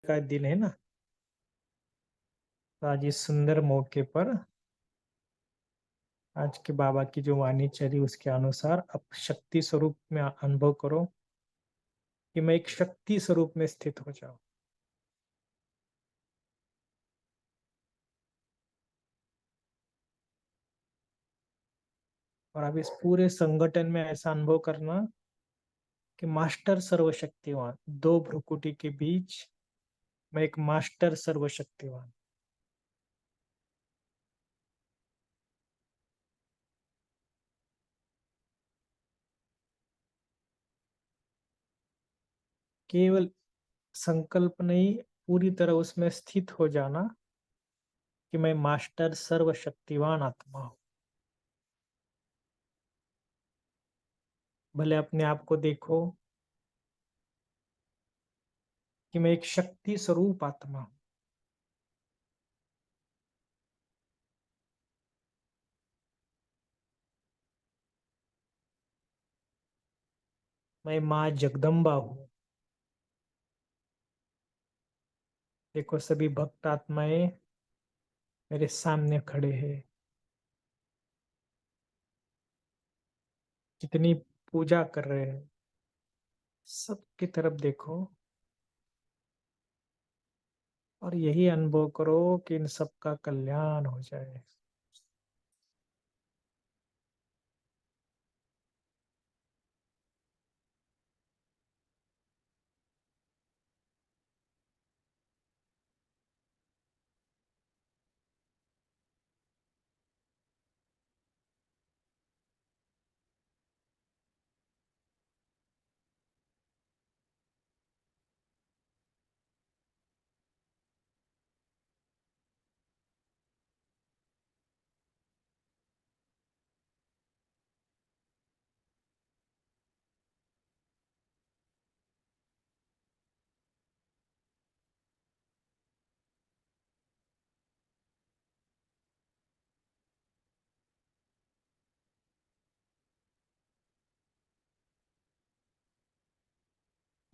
का दिन है ना। तो आज इस सुंदर मौके पर आज के बाबा की जो वाणी चली उसके अनुसार अब शक्ति स्वरूप में अनुभव करो कि मैं एक शक्ति स्वरूप में स्थित हो जाऊं। और अब इस पूरे संगठन में ऐसा अनुभव करना कि मास्टर सर्वशक्तिवान, दो भ्रुकुटी के बीच मैं एक मास्टर सर्वशक्तिवान। केवल संकल्प नहीं, पूरी तरह उसमें स्थित हो जाना कि मैं मास्टर सर्वशक्तिवान आत्मा हूं। भले अपने आप को देखो कि मैं एक शक्ति स्वरूप आत्मा हूं। मैं माँ जगदम्बा हूँ। देखो सभी भक्त आत्माएं मेरे सामने खड़े हैं। कितनी पूजा कर रहे हैं। सबकी तरफ देखो और यही अनुभव करो कि इन सबका कल्याण हो जाए।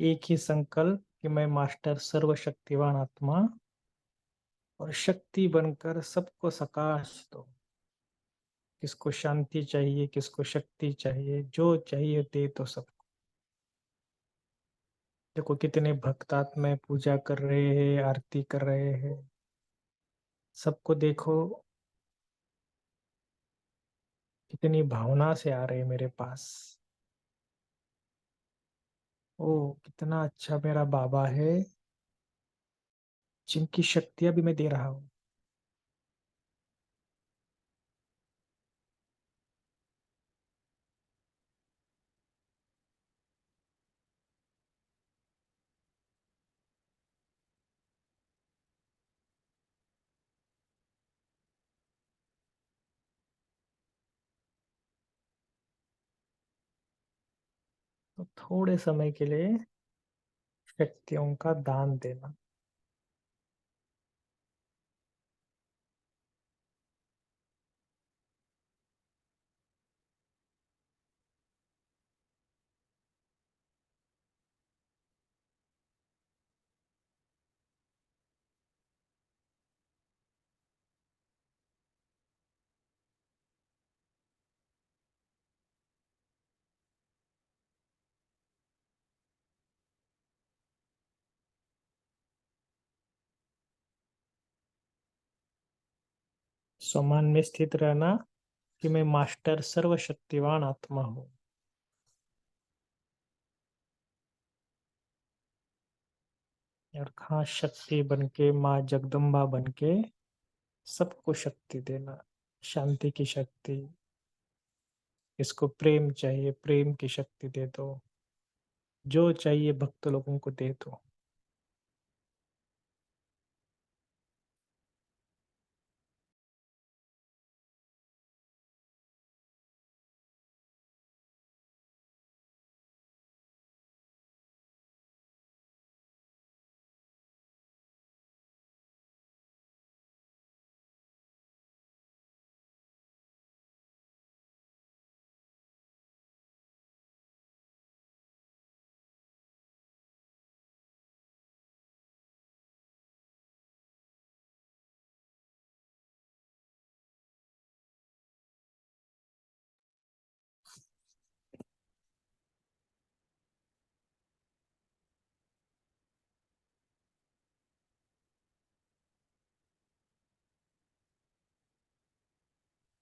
एक ही संकल्प कि मैं मास्टर सर्वशक्तिवान आत्मा और शक्ति बनकर सबको सकाश दो। किसको शांति चाहिए, किसको शक्ति चाहिए, जो चाहिए दे दो सबको। देखो कितने भक्त आत्माएं पूजा कर रहे हैं, आरती कर रहे हैं। सबको देखो कितनी भावना से आ रहे हैं मेरे पास। ओ, कितना अच्छा मेरा बाबा है जिनकी शक्तियां भी मैं दे रहा हूँ। तो थोड़े समय के लिए शक्तियों का दान देना। सम्मान में स्थित रहना कि मैं मास्टर सर्वशक्तिवान आत्मा हूँ। और खास शक्ति बन के, माँ जगदम्बा बन के सबको शक्ति देना। शांति की शक्ति, इसको प्रेम चाहिए, प्रेम की शक्ति दे दो। जो चाहिए भक्त लोगों को दे दो।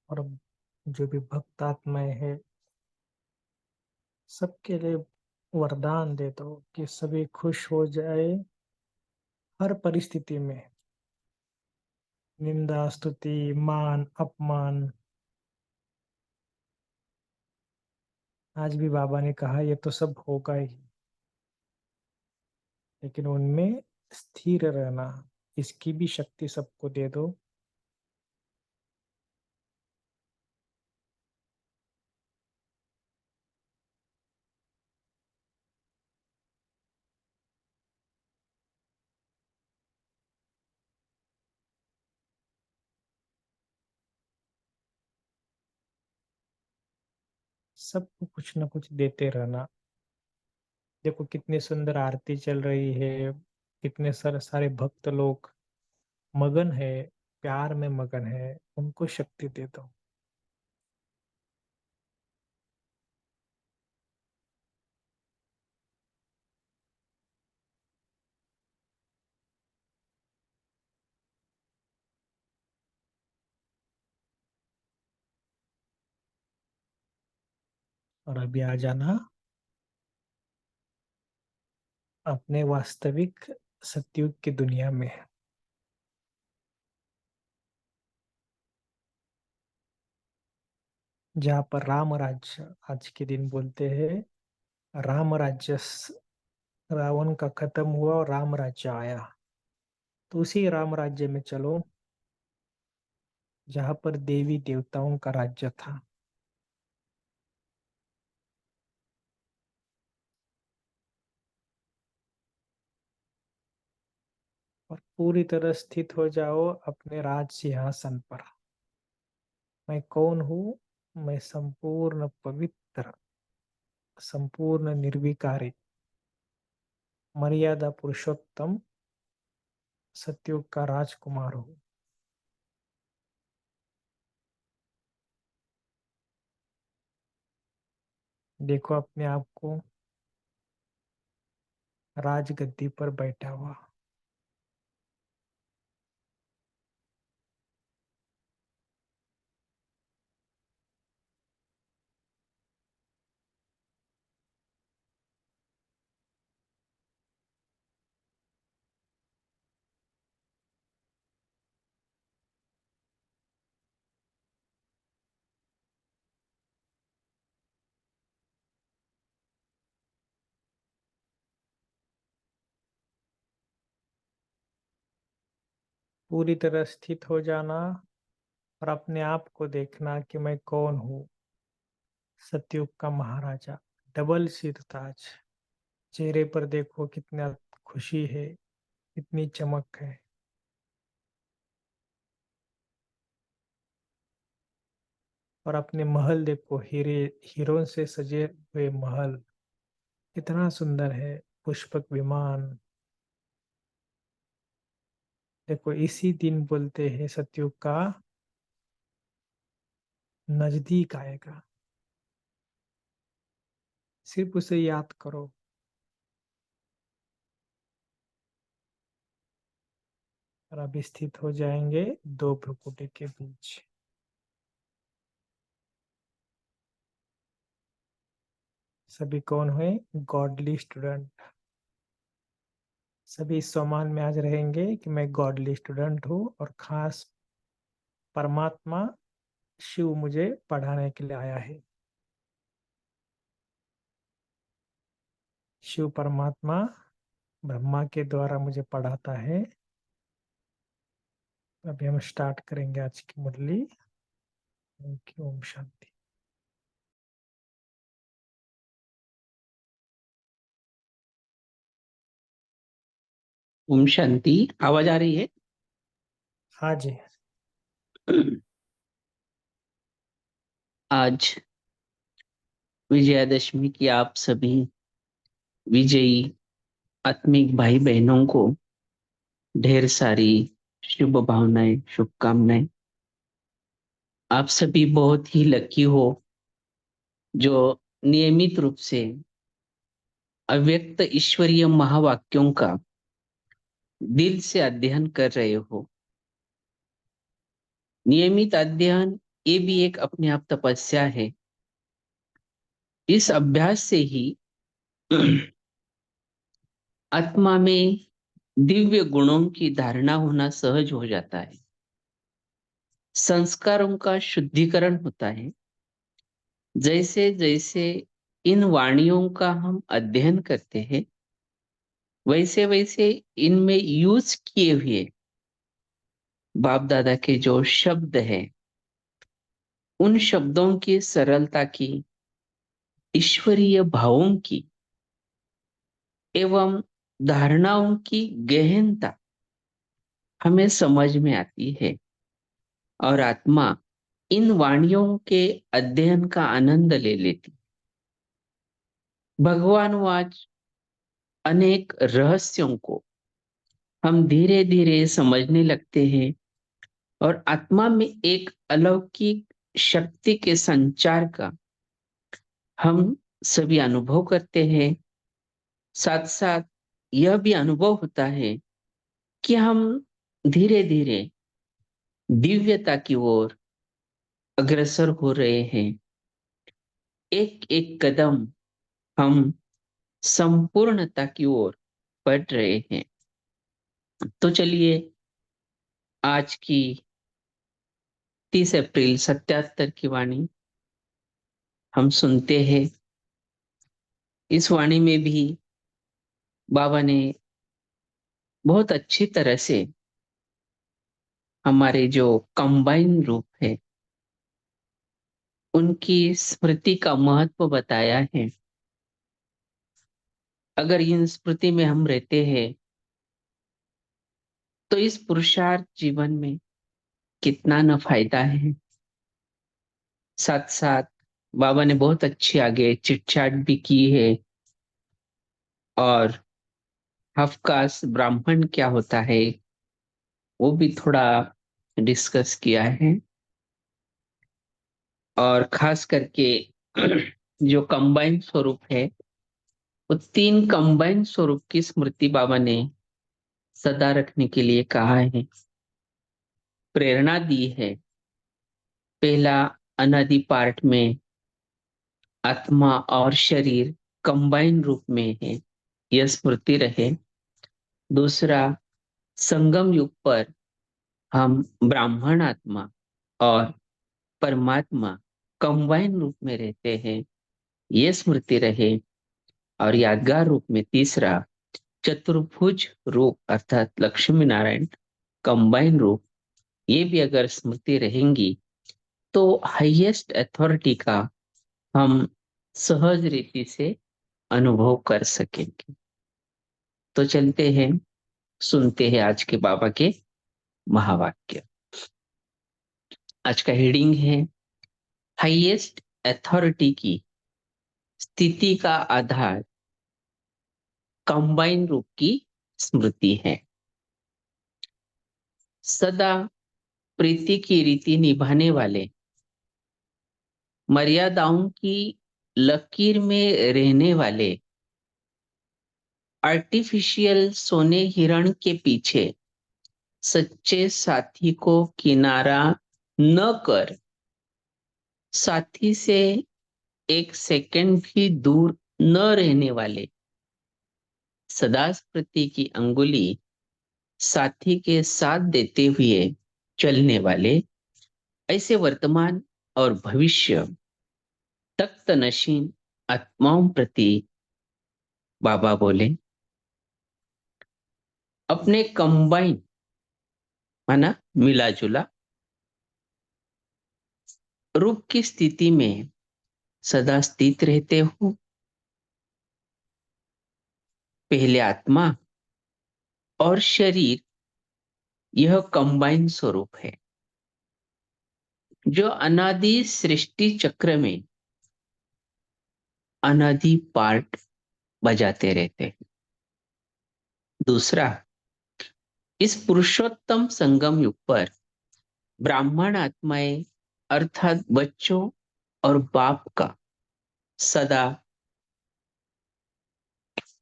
और जो भी भक्त आत्माएं है सबके लिए वरदान दे दो कि सभी खुश हो जाए हर परिस्थिति में। निंदा स्तुति मान अपमान, आज भी बाबा ने कहा ये तो सब होगा ही, लेकिन उनमें स्थिर रहना, इसकी भी शक्ति सबको दे दो। सबको कुछ ना कुछ देते रहना। देखो कितनी सुंदर आरती चल रही है, कितने सारे भक्त लोग मगन है, प्यार में मगन है, उनको शक्ति दे दो। और अभी आ जाना अपने वास्तविक सतयुग की दुनिया में, जहाँ पर राम राज्य, आज के दिन बोलते हैं राम राज्य, रावण का खत्म हुआ और राम राज्य आया। तो उसी राम राज्य में चलो जहाँ पर देवी देवताओं का राज्य था। और पूरी तरह स्थित हो जाओ अपने राज सिंहासन पर। मैं कौन हूँ? मैं संपूर्ण पवित्र, संपूर्ण निर्विकारी, मर्यादा पुरुषोत्तम सतयुग का राजकुमार हूँ। देखो अपने आप को राजगद्दी पर बैठा हुआ। पूरी तरह स्थित हो जाना और अपने आप को देखना कि मैं कौन हूँ। सतयुग का महाराजा, डबल सिर ताज, चेहरे पर देखो कितना खुशी है, कितनी चमक है। और अपने महल देखो, हीरों से सजे हुए महल कितना सुंदर है, पुष्पक विमान। देखो इसी दिन बोलते हैं सतयुग का नजदीक आएगा। सिर्फ उसे याद करो। और अब स्थित हो जाएंगे दो भ्रुकुटी के बीच। सभी कौन हुए? Godly student. सभी इस सम्मान में आज रहेंगे कि मैं गॉडली स्टूडेंट हूँ और खास परमात्मा शिव मुझे पढ़ाने के लिए आया है। शिव परमात्मा ब्रह्मा के द्वारा मुझे पढ़ाता है। अभी हम स्टार्ट करेंगे आज की मुरली। ओम शांति। ओम शांति। आवाज आ रही है? हाँ जी। आज विजयादशमी की आप सभी विजयी आत्मिक भाई बहनों को ढेर सारी शुभ भावनाएं, शुभकामनाएं। आप सभी बहुत ही लकी हो जो नियमित रूप से अव्यक्त ईश्वरीय महावाक्यों का दिल से अध्ययन कर रहे हो। नियमित अध्ययन ये भी एक अपने आप तपस्या है। इस अभ्यास से ही आत्मा में दिव्य गुणों की धारणा होना सहज हो जाता है, संस्कारों का शुद्धिकरण होता है। जैसे जैसे इन वाणियों का हम अध्ययन करते हैं, वैसे वैसे इनमें यूज किए हुए बाप दादा के जो शब्द हैं, उन शब्दों की सरलता की, ईश्वरीय भावों की एवं धारणाओं की गहनता हमें समझ में आती है, और आत्मा इन वाणियों के अध्ययन का आनंद ले लेती। भगवानवाच अनेक रहस्यों को हम धीरे धीरे समझने लगते हैं, और आत्मा में एक अलौकिक शक्ति के संचार का हम सभी अनुभव करते हैं। साथ साथ यह भी अनुभव होता है कि हम धीरे धीरे दिव्यता की ओर अग्रसर हो रहे हैं। एक एक कदम हम संपूर्णता की ओर बढ़ रहे हैं। तो चलिए, आज की 30 अप्रैल 77 की वाणी हम सुनते हैं। इस वाणी में भी बाबा ने बहुत अच्छी तरह से हमारे जो कंबाइन रूप है उनकी स्मृति का महत्व बताया है। अगर इन स्मृति में हम रहते हैं तो इस पुरुषार्थ जीवन में कितना न फायदा है। साथ साथ बाबा ने बहुत अच्छी आगे चिटचाट भी की है, और हवकाश ब्राह्मण क्या होता है वो भी थोड़ा डिस्कस किया है। और खास करके जो कंबाइन स्वरूप है, वो 3 कंबाइन स्वरूप की स्मृति बाबा ने सदा रखने के लिए कहा है, प्रेरणा दी है। पहला, अनादि पार्ट में आत्मा और शरीर कंबाइन रूप में है, यह स्मृति रहे। दूसरा, संगम युग पर हम ब्राह्मण आत्मा और परमात्मा कंबाइन रूप में रहते हैं, ये स्मृति रहे। और यादगार रूप में तीसरा, चतुर्भुज रूप अर्थात लक्ष्मी नारायण कंबाइन रूप, ये भी अगर स्मृति रहेंगी तो हाईएस्ट अथॉरिटी का हम सहज रीति से अनुभव कर सकेंगे। तो चलते हैं, सुनते हैं आज के बाबा के महावाक्य। आज का हेडिंग है, हाईएस्ट अथॉरिटी की स्थिति का आधार कंबाइन रूप की स्मृति है। सदा प्रीति की रीति निभाने वाले, मर्यादाओं की लकीर में रहने वाले, आर्टिफिशियल सोने हिरण के पीछे सच्चे साथी को किनारा न कर, साथी से एक सेकंड भी दूर न रहने वाले, सदा स्मृति की अंगुली साथी के साथ देते हुए चलने वाले, ऐसे वर्तमान और भविष्य तख्त नशीन आत्माओं प्रति बाबा बोले, अपने कंबाइन माना मिला जुला रूप की स्थिति में सदा स्थित रहते हो। पहले आत्मा और शरीर, यह कंबाइन स्वरूप है जो अनादि सृष्टि चक्र में अनादि पार्ट बजाते रहते हैं। दूसरा, इस पुरुषोत्तम संगम युग पर ब्राह्मण आत्माएं अर्थात बच्चों और बाप का सदा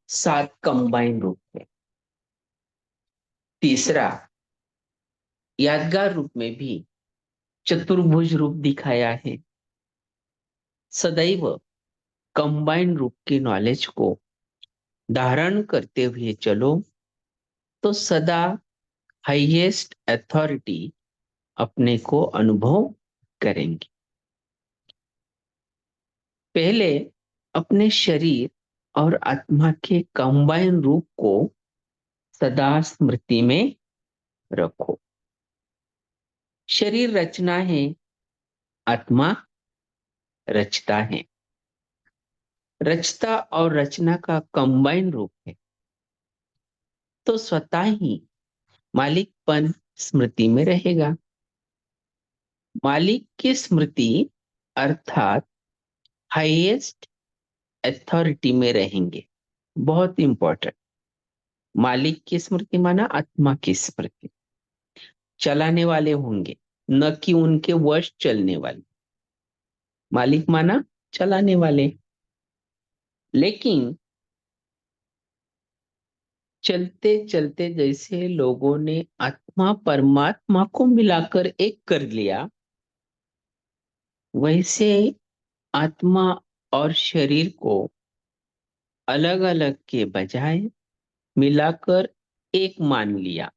साथ कंबाइन रूप है। तीसरा, यादगार रूप में भी चतुर्भुज रूप दिखाया है। सदैव कंबाइंड रूप की नॉलेज को धारण करते हुए चलो तो सदा हाईएस्ट अथॉरिटी अपने को अनुभव करेंगे। पहले अपने शरीर और आत्मा के कंबाइन रूप को सदा स्मृति में रखो। शरीर रचना है, आत्मा रचता है। रचता और रचना का कंबाइन रूप है, तो स्वतः ही मालिकपन स्मृति में रहेगा। मालिक की स्मृति अर्थात हाईएस्ट अथॉरिटी में रहेंगे। बहुत इंपॉर्टेंट। मालिक की स्मृति माना आत्मा की स्मृति। चलाने वाले होंगे, न कि उनके वश चलने वाले। मालिक माना चलाने वाले। लेकिन चलते चलते जैसे लोगों ने आत्मा परमात्मा को मिलाकर एक कर लिया, वैसे आत्मा और शरीर को अलग अलग के बजाय मिलाकर एक मान लिया,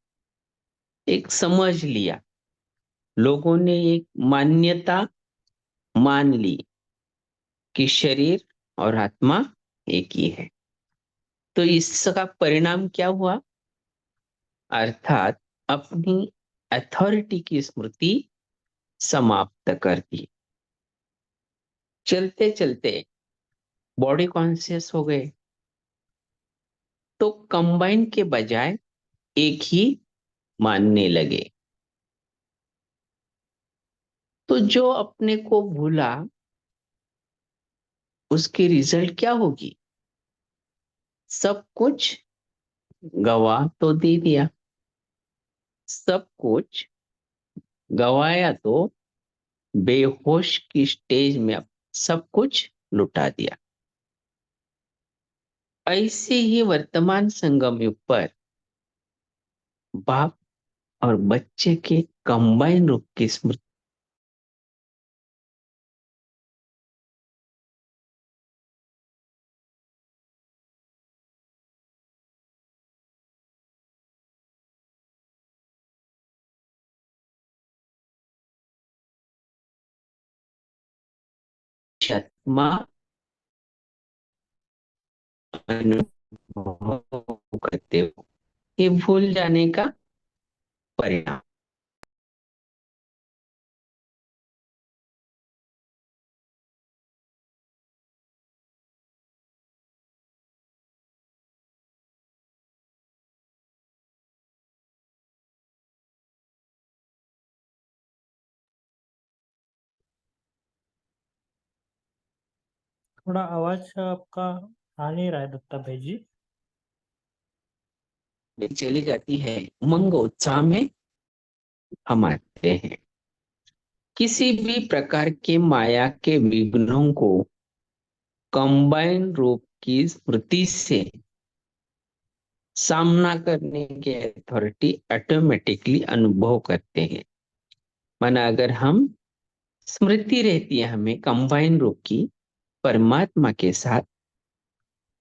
एक समझ लिया। लोगों ने एक मान्यता मान ली कि शरीर और आत्मा एक ही है। तो इसका परिणाम क्या हुआ? अर्थात अपनी अथॉरिटी की स्मृति समाप्त कर दी। चलते चलते बॉडी कॉन्शियस हो गए, तो कंबाइन के बजाय एक ही मानने लगे। तो जो अपने को भूला, उसकी रिजल्ट क्या होगी? सब कुछ गवा तो दे दिया, सब कुछ गवाया तो बेहोश की स्टेज में सब कुछ लुटा दिया। ऐसे ही वर्तमान संगम युग पर बाप और बच्चे के कंबाइन रूप की स्मृति आत्मा अनुभव करते हो, ये भूल जाने का परिणाम। थोड़ा आवाज आपका आ नहीं रहा है दत्ता भाई जी। चली जाती है, उमंग उत्साह में हम आते हैं। किसी भी प्रकार के माया के विघ्नों को कंबाइन रूप की स्मृति से सामना करने की अथॉरिटी ऑटोमेटिकली अनुभव करते हैं। माना अगर हम स्मृति रहती है हमें कंबाइन रूप की परमात्मा के साथ,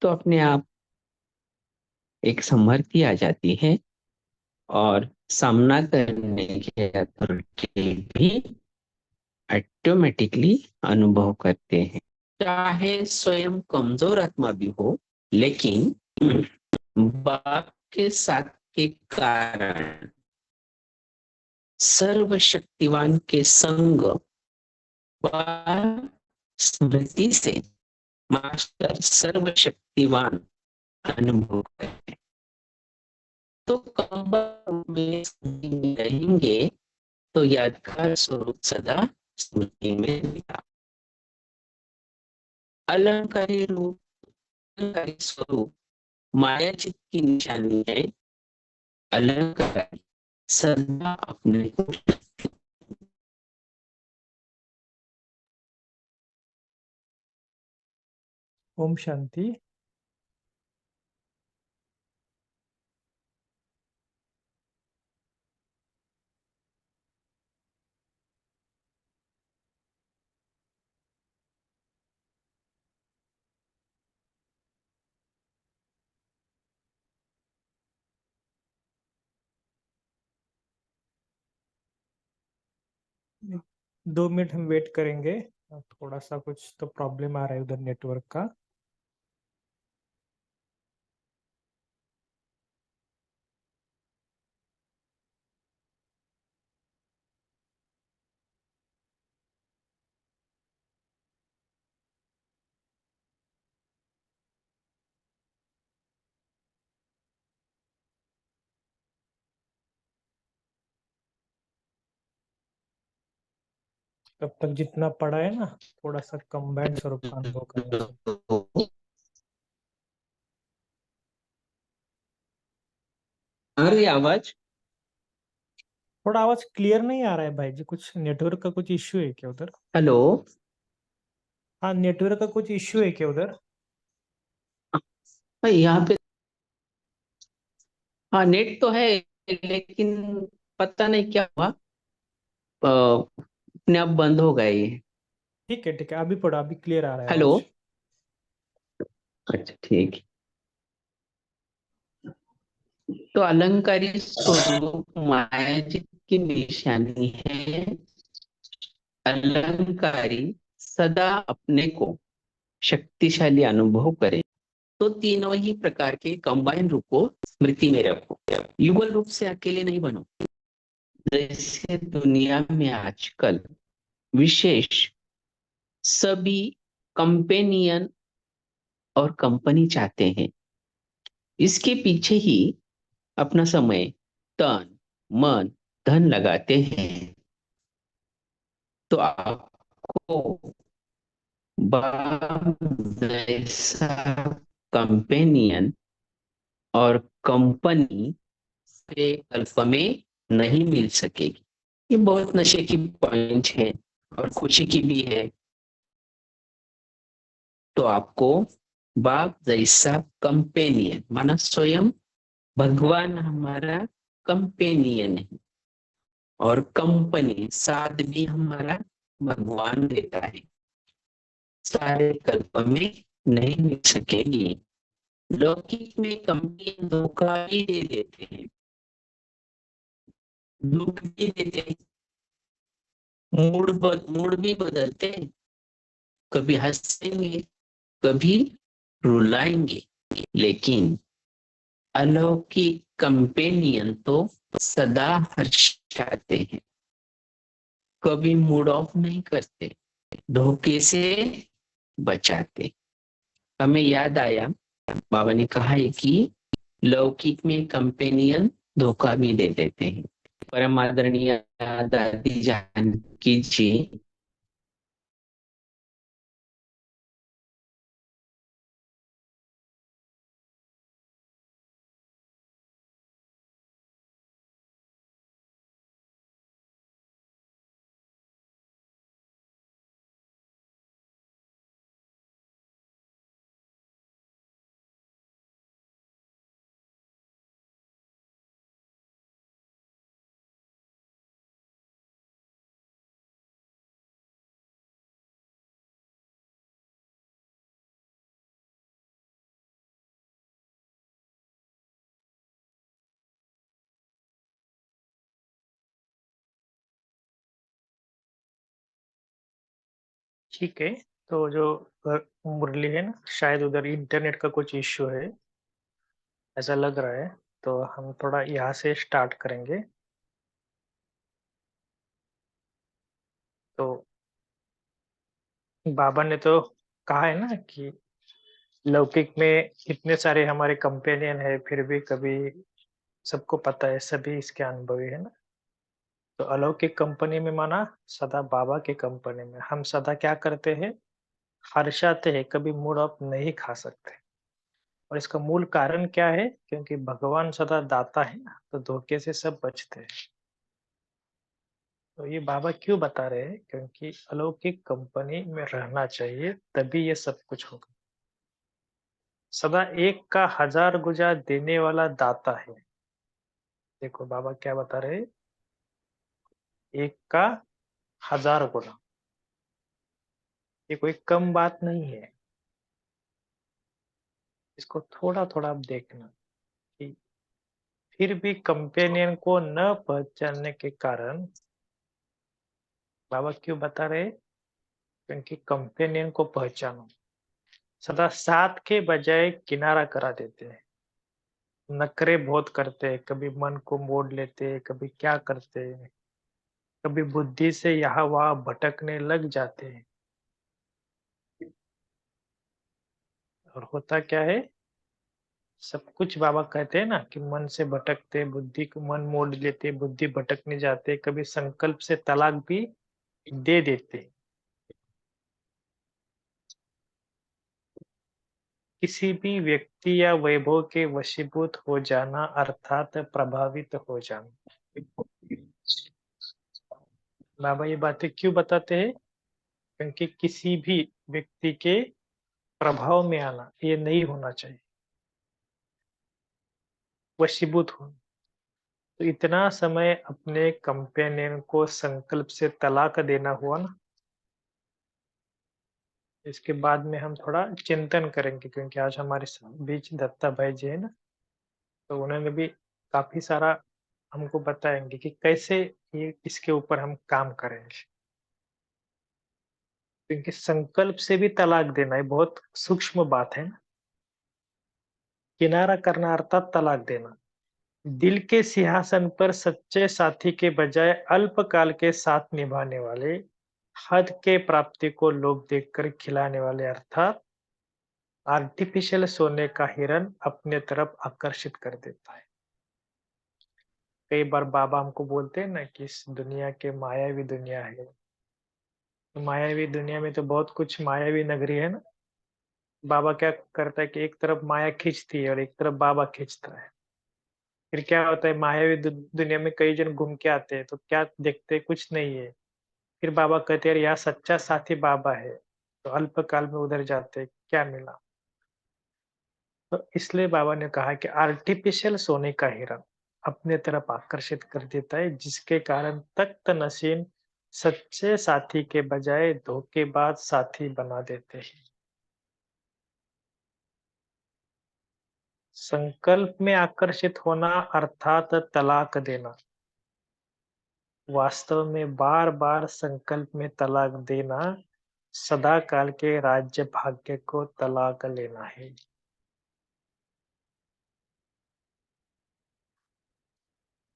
तो अपने आप एक समृद्धि आ जाती है और सामना करने की अथॉरिटी भी ऑटोमेटिकली अनुभव करते हैं। चाहे स्वयं कमजोर आत्मा भी हो, लेकिन बाप के साथ के कारण सर्वशक्तिवान के संग व स्मृति से मास्टर सर्वशक्तिवान अनुभव करते हैं। तो कंबल में रहेंगे तो यादगार स्वरूप सदा स्मृति में रहेगा। अलंकारी रूप, अलंकारी स्वरूप मायाचित की निशानी है। अलंकारी सदा अपने को ओम शांति। 2 मिनट हम वेट करेंगे, थोड़ा सा कुछ तो प्रॉब्लम आ रहा है उधर नेटवर्क का। तब तक जितना पड़ा है ना, थोड़ा सा कंबाइंड स्वरूप का अनुभव करना चाहिए। आ रही आवाज? थोड़ा आवाज क्लियर नहीं आ रहा है भाई जी, कुछ नेटवर्क का कुछ इश्यू है क्या उधर? हेलो। हाँ, नेटवर्क का कुछ इश्यू है क्या उधर? भाई यहाँ पे हाँ नेट तो है, लेकिन पता नहीं क्या हुआ, अपने आप बंद हो गए ये। ठीक है ठीक है, अभी पड़ा, अभी क्लियर आ रहा है हेलो। आवाज। अच्छा ठीक है। तो अलंकारी स्वरूप माया जी की निशानी है। अलंकारी सदा अपने को शक्तिशाली अनुभव करे। तो तीनों ही प्रकार के कंबाइन रूप को स्मृति में रखो। युगल रूप से अकेले नहीं बनो। जैसे दुनिया में आजकल विशेष सभी कंपेनियन और कंपनी चाहते हैं, इसके पीछे ही अपना समय, तन, मन, धन लगाते हैं। तो आपको बाप जैसा कंपेनियन और कंपनी से अल्प में नहीं मिल सकेगी। ये बहुत नशे की पॉइंट है और खुशी की भी है। तो आपको बाप जैसा कंपेनियन माना स्वयं भगवान हमारा कंपेनियन है, और कंपनी साथ भी हमारा भगवान देता है। सारे कल्प में नहीं मिल सकेगी। लौकिक में कंपनी धोखा भी दे देते हैं, दुख भी देते हैं, मूड भी बदलते हैं। कभी हंसेंगे, कभी रुलाएंगे, लेकिन अलौकिक कंपेनियन तो सदा हर्षाते हैं, कभी मूड ऑफ नहीं करते, धोखे से बचाते। हमें याद आया, बाबा ने कहा है कि लौकिक में कंपेनियन धोखा भी दे देते हैं। परम आदरणीय दादी जानकी जी। ठीक है, तो जो मुरली है ना, शायद उधर इंटरनेट का कुछ इश्यू है, ऐसा लग रहा है। तो हम थोड़ा यहाँ से स्टार्ट करेंगे। तो बाबा ने तो कहा है ना कि लौकिक में इतने सारे हमारे कंपेनियन है, फिर भी कभी सबको पता है, सभी इसके अनुभवी है ना। तो अलौकिक कंपनी में माना सदा बाबा की कंपनी में हम सदा क्या करते हैं, हर्षाते हैं, कभी मूड ऑफ नहीं खा सकते। और इसका मूल कारण क्या है, क्योंकि भगवान सदा दाता है ना, तो धोखे से सब बचते हैं। तो ये बाबा क्यों बता रहे हैं, क्योंकि अलौकिक कंपनी में रहना चाहिए, तभी ये सब कुछ होगा। सदा एक का हजार गुजा देने वाला दाता है। देखो बाबा क्या बता रहे हैं, एक का हजार गुना, ये कोई कम बात नहीं है। इसको थोड़ा थोड़ा आप देखना कि फिर भी कंपेनियन को न पहचानने के कारण बाबा क्यों बता रहे? क्योंकि कंपेनियन को पहचानो, सदा साथ के बजाय किनारा करा देते हैं। नखरे बहुत करते हैं, कभी मन को मोड़ लेते हैं, कभी क्या करते हैं, कभी बुद्धि से यहाँ वहाँ भटकने लग जाते हैं। और होता क्या है, सब कुछ बाबा कहते हैं ना कि मन से भटकते, बुद्धि को मन मोड़ लेते, बुद्धि भटकने जाते, कभी संकल्प से तलाक भी दे देते। किसी भी व्यक्ति या वैभव के वशीभूत हो जाना अर्थात प्रभावित हो जाना। बाबा ये बातें क्यों बताते हैं? क्योंकि किसी भी व्यक्ति के प्रभाव में आना ये नहीं होना चाहिए, वशीभूत होना। तो इतना समय अपने कंपेनियन को संकल्प से तलाक देना हुआ ना, इसके बाद में हम थोड़ा चिंतन करेंगे, क्योंकि आज हमारे बीच दत्ता भाई जी है ना, तो उन्होंने भी काफी सारा हमको बताएंगे कि कैसे ये इसके ऊपर हम काम करेंगे। क्योंकि संकल्प से भी तलाक देना ये बहुत सूक्ष्म बात है ना। किनारा करना अर्थात तलाक देना। दिल के सिंहासन पर सच्चे साथी के बजाय अल्पकाल के साथ निभाने वाले, हद के प्राप्ति को लोभ देखकर खिलाने वाले अर्थात आर्टिफिशियल सोने का हिरन अपने तरफ आकर्षित कर देता है। कई बार बाबा हमको बोलते हैं ना कि इस दुनिया के मायावी दुनिया है। तो मायावी दुनिया में तो बहुत कुछ मायावी नगरी है ना। बाबा क्या करता है कि एक तरफ माया खींचती है और एक तरफ बाबा खींचता है। फिर क्या होता है, मायावी दुनिया में कई जन घूम के आते हैं तो क्या देखते हैं, कुछ नहीं है। फिर बाबा कहते हैं यार यहाँ सच्चा साथी बाबा है, तो अल्पकाल में उधर जाते हैं, क्या मिला। तो इसलिए बाबा ने कहा कि आर्टिफिशियल सोने का हिरन अपने तरफ आकर्षित कर देता है, जिसके कारण तख्त नशीन सच्चे साथी के बजाय धोखेबाज साथी बना देते हैं। संकल्प में आकर्षित होना अर्थात तलाक देना, वास्तव में बार बार संकल्प में तलाक देना सदा काल के राज्य भाग्य को तलाक लेना है।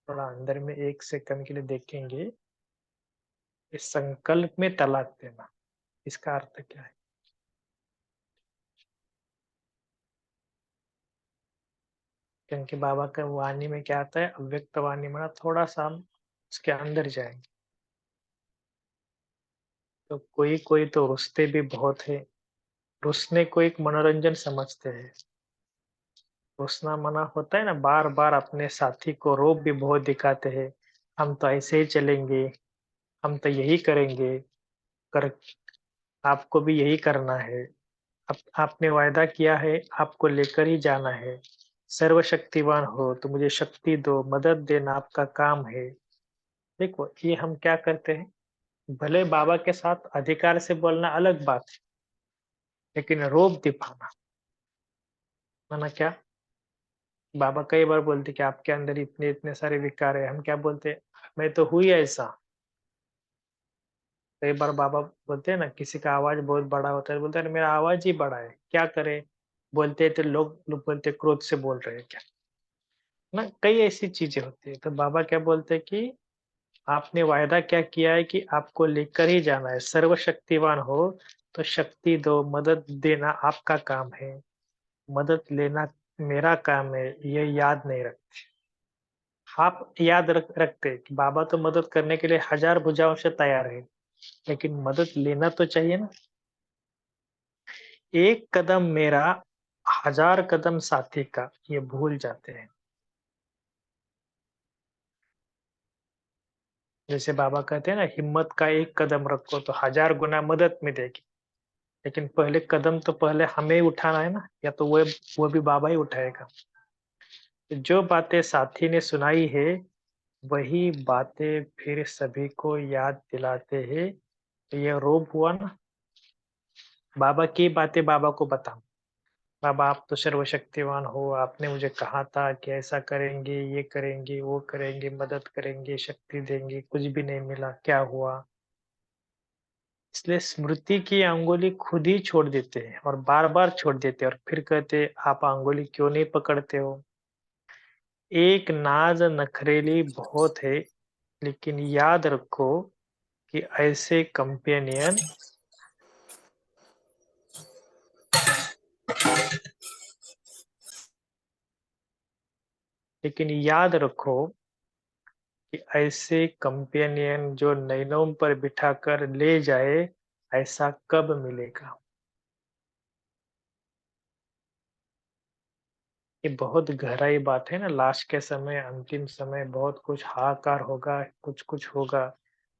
थोड़ा अंदर में एक सेकंड के लिए देखेंगे, इस संकल्प में तलाक देना इसका अर्थ क्या है। क्योंकि बाबा का वाणी में क्या आता है, अव्यक्त वाणी में, थोड़ा सा हम उसके अंदर जाएंगे तो कोई कोई तो रुसते भी बहुत है। रुसने को एक मनोरंजन समझते हैं। रुसना मना होता है ना, बार बार अपने साथी को रोब भी बहुत दिखाते हैं। हम तो ऐसे ही चलेंगे, हम तो यही करेंगे, कर आपको भी यही करना है। आपने वायदा किया है, आपको लेकर ही जाना है। सर्वशक्तिवान हो तो मुझे शक्ति दो, मदद देना आपका काम है। देखो ये हम क्या करते हैं, भले बाबा के साथ अधिकार से बोलना अलग बात है, लेकिन रोब दिखाना माना क्या। बाबा कई बार बोलते कि आपके अंदर इतने इतने सारे विकार है, हम क्या बोलते, मैं तो हुई ऐसा। कई बार बाबा बोलते हैं ना, किसी का आवाज बहुत बड़ा होता है, बोलते हैं मेरा आवाज ही बड़ा है, क्या करे। बोलते हैं तो लोग लोग बोलते हैं, क्रोध से बोल रहे हैं क्या ना। कई ऐसी चीजें होती है, तो बाबा क्या बोलते हैं कि आपने वायदा क्या किया है कि आपको लेकर ही जाना है। सर्वशक्तिवान हो तो शक्ति दो, मदद देना आपका काम है, मदद लेना मेरा काम है, ये याद नहीं रखते। आप याद रखते कि बाबा तो मदद करने के लिए हजार भुजाओं से तैयार है, लेकिन मदद लेना तो चाहिए ना। एक कदम मेरा, हजार कदम साथी का, ये भूल जाते हैं। जैसे बाबा कहते हैं ना, हिम्मत का एक कदम रखो तो हजार गुना मदद मिलेगी। लेकिन पहले कदम तो पहले हमें ही उठाना है ना, या तो वो भी बाबा ही उठाएगा। जो बातें साथी ने सुनाई है वही बातें फिर सभी को याद दिलाते हैं। तो ये रोब हुआ ना, बाबा की बातें बाबा को बताओ। बाबा आप तो सर्वशक्तिवान हो, आपने मुझे कहा था कि ऐसा करेंगे, ये करेंगे, वो करेंगे, मदद करेंगे, शक्ति देंगे, कुछ भी नहीं मिला, क्या हुआ। इसलिए स्मृति की अंगुली खुद ही छोड़ देते हैं और बार-बार छोड़ देते हैं और फिर कहते हैं, आप अंगुली क्यों नहीं पकड़ते हो? एक नाज़ नखरेली बहुत है, लेकिन याद रखो कि ऐसे कंपेनियन लेकिन याद रखो कि ऐसे कंपेनियन जो नैनों पर बिठाकर ले जाए, ऐसा कब मिलेगा? ये बहुत गहराई बात है ना, लास्ट के समय, अंतिम समय बहुत कुछ हाहाकार होगा, कुछ-कुछ होगा।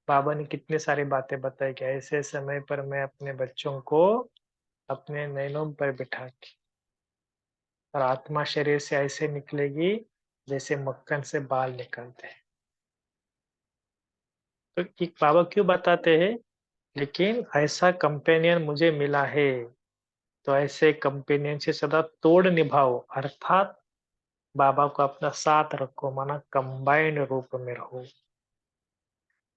बाबा ने कितने सारी बातें बताई कि ऐसे समय पर मैं अपने बच्चों को अपने नैनों पर बिठा के और आत्मा शरीर से ऐसे निकलेगी जैसे मक्खन से बाल निकलते हैं। तो ये बाबा क्यों बताते हैं? लेकिन ऐसा कंपेनियन मुझे मिला है, तो ऐसे कंपेनियन से सदा तोड़ निभाओ, अर्थात बाबा को अपना साथ रखो, माना कंबाइंड रूप में रहो।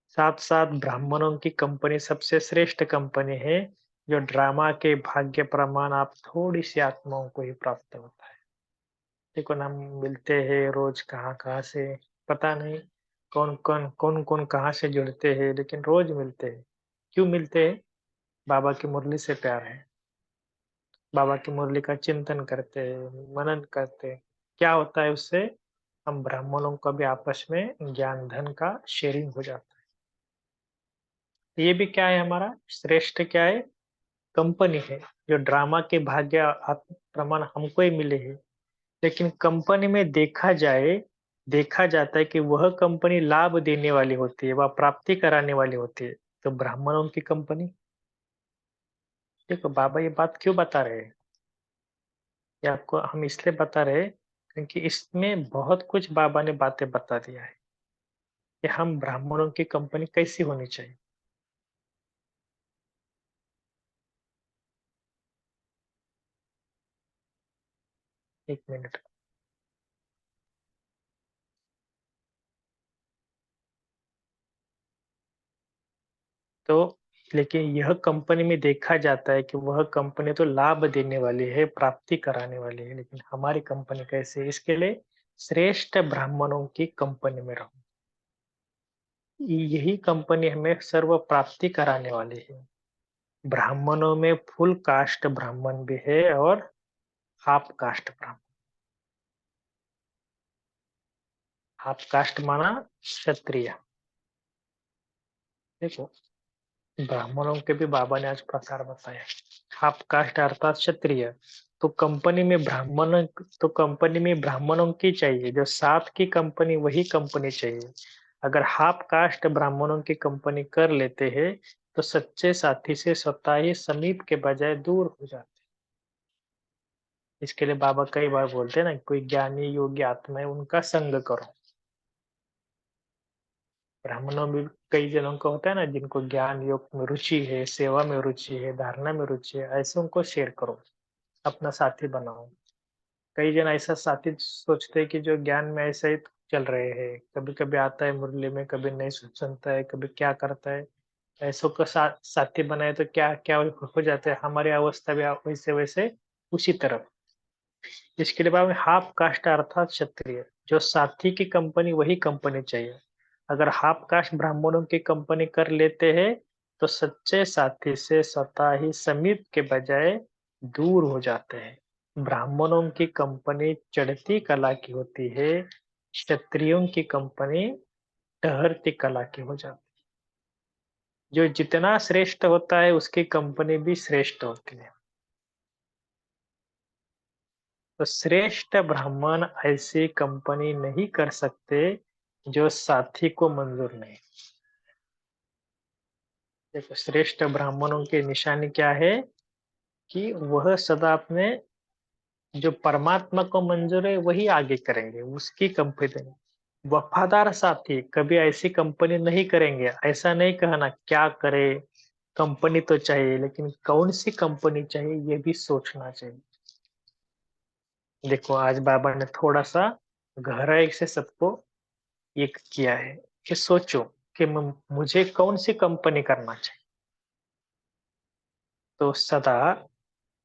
साथ-साथ ब्राह्मणों की कंपनी सबसे श्रेष्ठ कंपनी है, जो ड्रामा के भाग्य प्रमाण आप थोड़ी-सी आत्माओं को ही प्राप्त होता है। देखो ना, हम मिलते हैं रोज कहाँ-कहाँ से, पता नहीं कौन-कौन कहाँ से जुड़ते हैं, लेकिन रोज मिलते हैं। क्यों मिलते हैं? बाबा की मुरली से प्यार है। बाबा की मुरली का चिंतन करते हैं, मनन करते हैं। क्या होता है उससे? हम ब्राह्मणों का भी आपस में ज्ञान धन का शेयरिंग हो जाता है। ये भी क्या है हमारा श्रेष्ठ क्या है? कंपनी है, जो ड्रामा के भाग्य प्रमाण हमको ही मिले हैं। लेकिन कंपनी में देखा जाता है कि वह कंपनी लाभ देने वाली होती है, वह प्राप्ति कराने वाली होती है। तो ब्राह्मणों की कंपनी, देखो बाबा ये बात क्यों बता रहे हैं? ये आपको हम इसलिए बता रहे हैं क्योंकि इसमें बहुत कुछ बाबा ने बातें बता दिया है कि हम ब्राह्मणों की कंपनी कैसी होनी चाहिए। 1 मिनट। तो लेकिन यह कंपनी में देखा जाता है कि वह कंपनी तो लाभ देने वाली है, प्राप्ति कराने वाली है, लेकिन हमारी कंपनी कैसी है? इसके लिए श्रेष्ठ ब्राह्मणों की कंपनी में रहो। यही कंपनी हमें सर्व प्राप्ति कराने वाली है। ब्राह्मणों में फुल कास्ट ब्राह्मण भी है और हाफ कास्ट ब्राह्मण। हाफ कास्ट माना क्षत्रिय। देखो, ब्राह्मणों के भी बाबा ने आज प्रकार बताया। हाफ कास्ट अर्थात क्षत्रिय। तो कंपनी में ब्राह्मणों की चाहिए, जो साथ की कंपनी वही कंपनी चाहिए। अगर हाफ कास्ट ब्राह्मणों की कंपनी कर लेते हैं, तो सच्चे साथी से स्वतः ही समीप के बजाय दूर हो जाते हैं। इसके लिए बाबा कई बार बोलते हैं ना, कोई ज्ञानी योगी आत्मा है उनका संग करो। ब्राह्मणों में कई जनों का होता है ना, जिनको ज्ञान योग में रुचि है, सेवा में रुचि है, धारणा में रुचि है, ऐसे उनको शेयर करो, अपना साथी बनाओ। कई जन ऐसा साथी सोचते हैं कि जो ज्ञान में ऐसे ही चल रहे हैं, कभी-कभी आता है मुरली में, कभी नहीं सुनता है, कभी क्या करता है। ऐसों का साथी बनाए तो क्या हो जाता है, हमारी अवस्था भी वैसे-वैसे उसी तरफ। इसके लिए बाद में हाफ कास्ट अर्थात क्षत्रिय, जो साथी की कंपनी वही कंपनी चाहिए। अगर हाफ कास्ट ब्राह्मणों की कंपनी कर लेते हैं, तो सच्चे साथी से स्वतः ही समीप के बजाय दूर हो जाते हैं। ब्राह्मणों की कंपनी चढ़ती कला की होती है, क्षत्रियों की कंपनी टहरती कला की हो जाती है। जो जितना श्रेष्ठ होता है उसकी कंपनी भी श्रेष्ठ होती है। तो श्रेष्ठ ब्राह्मण ऐसी कंपनी नहीं कर सकते जो साथी को मंजूर नहीं। देखो, श्रेष्ठ ब्राह्मणों की निशानी क्या है कि वह सदा अपने जो परमात्मा को मंजूर है वही आगे करेंगे, उसकी कंपनी। वफादार साथी कभी ऐसी कंपनी नहीं करेंगे। ऐसा नहीं कहना क्या करे, कंपनी तो चाहिए, लेकिन कौन सी कंपनी चाहिए ये भी सोचना चाहिए। देखो, आज बाबा ने थोड़ा सा गहराई से सबको एक किया है कि सोचो कि मुझे कौन सी कंपनी करना चाहिए। तो सदा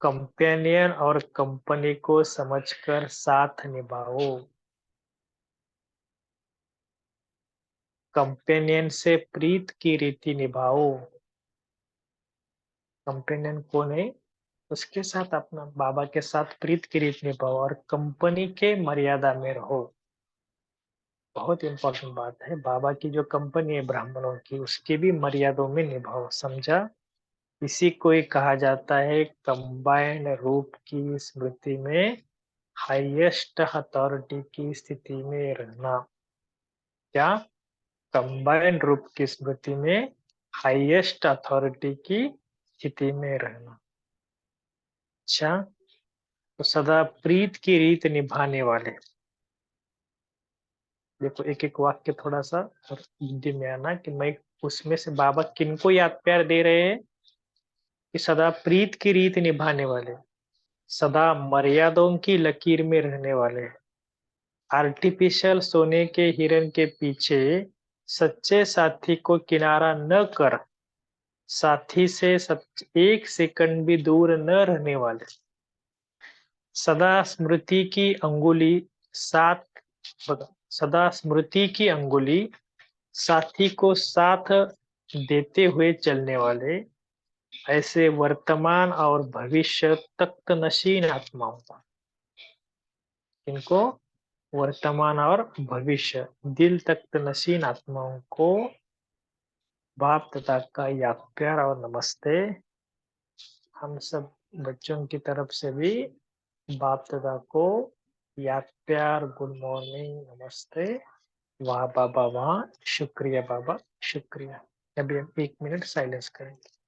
कंपेनियन और कंपनी को समझकर साथ निभाओ। कंपेनियन से प्रीत की रीति निभाओ। कंपेनियन कौन है? उसके साथ अपना बाबा के साथ प्रीत की रीत निभाओ और कंपनी के मर्यादा में रहो। बहुत इंपॉर्टेंट बात है। बाबा की जो कंपनी है ब्राह्मणों की, उसके भी मर्यादों में निभाओ। समझा? इसी को ही कहा जाता है कंबाइंड रूप की स्मृति में हाईएस्ट अथॉरिटी की स्थिति में रहना। क्या? कंबाइंड रूप की स्मृति में हाईएस्ट अथॉरिटी की स्थिति में रहना। अच्छा, तो सदा प्रीत की रीत निभाने वाले। देखो एक एक वाक्य थोड़ा सा और हिंदी में आना कि मैं उसमें से बाबा किनको याद प्यार दे रहे हैं कि सदा प्रीत की रीत निभाने वाले, सदा मर्यादाओं की लकीर में रहने वाले, आर्टिफिशियल सोने के हिरन के पीछे सच्चे साथी को किनारा न कर साथी से एक सेकंड भी दूर न रहने वाले, सदा स्मृति की अंगुली साथ सदा स्मृति की अंगुली साथी को साथ देते हुए चलने वाले, ऐसे वर्तमान और भविष्य तख्त नशीन आत्माओं का। इनको वर्तमान और भविष्य दिल तख्त नशीन आत्माओं को बाप दादा का याद प्यार और नमस्ते। हम सब बच्चों की तरफ से भी बाप दादा को याद प्यार, गुड मॉर्निंग, नमस्ते। वाह बाबा वाह, शुक्रिया बाबा शुक्रिया। अभी हम 1 मिनट साइलेंस करेंगे।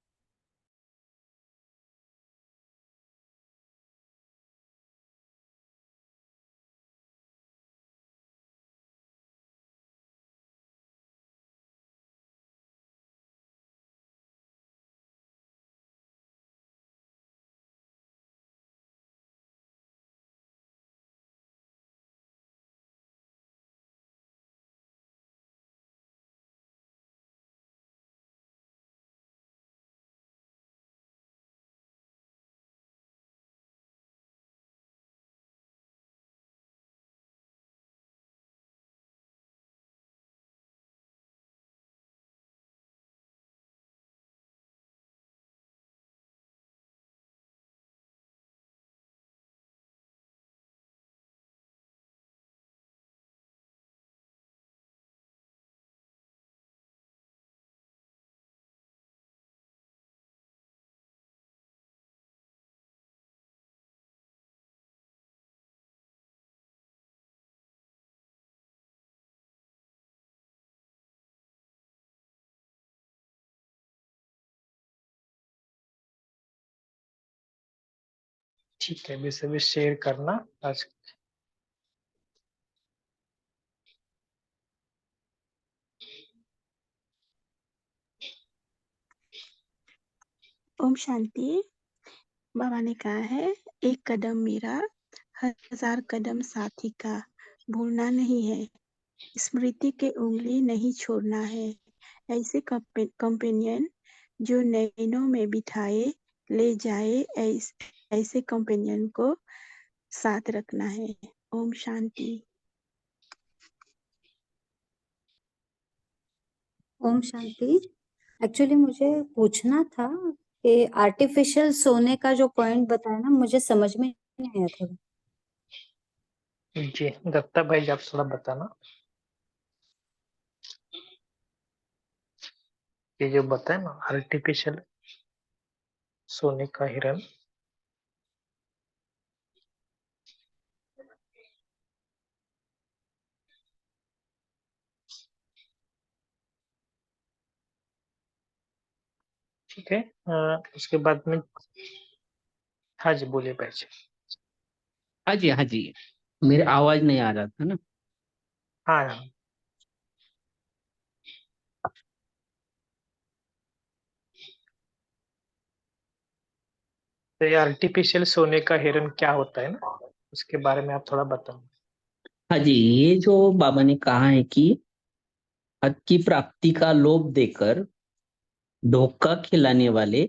ठीक है, अभी सभी शेयर करना आज। ओम शांति। बाबा ने कहा है, एक कदम मेरा, 1000 कदम साथी का, भूलना नहीं है, स्मृति के उंगली नहीं छोड़ना है। ऐसे कंपेनियन जो नैनों में बिठाए ले जाए, ऐसे कंपेनियन को साथ रखना है। ओम शांति। ओम शांति। एक्चुअली मुझे पूछना था कि आर्टिफिशियल सोने का जो पॉइंट बताया ना, मुझे समझ में नहीं आया थोड़ा। जी दत्ता भाई, आप थोड़ा बताना। ये जो बताए ना आर्टिफिशियल सोने का हिरन, ठीक है। उसके बाद में हाँ जी बोलिए भाई जी। हाँ जी, हाँ जी। मेरी आवाज नहीं आ रहा था ना। हाँ हाँ। तो ये आर्टिफिशियल सोने का हिरन क्या होता है ना, उसके बारे में आप थोड़ा बताओ। हाँ जी, ये जो बाबा ने कहा है कि हक की प्राप्ति का लोभ देकर धोखा खिलाने वाले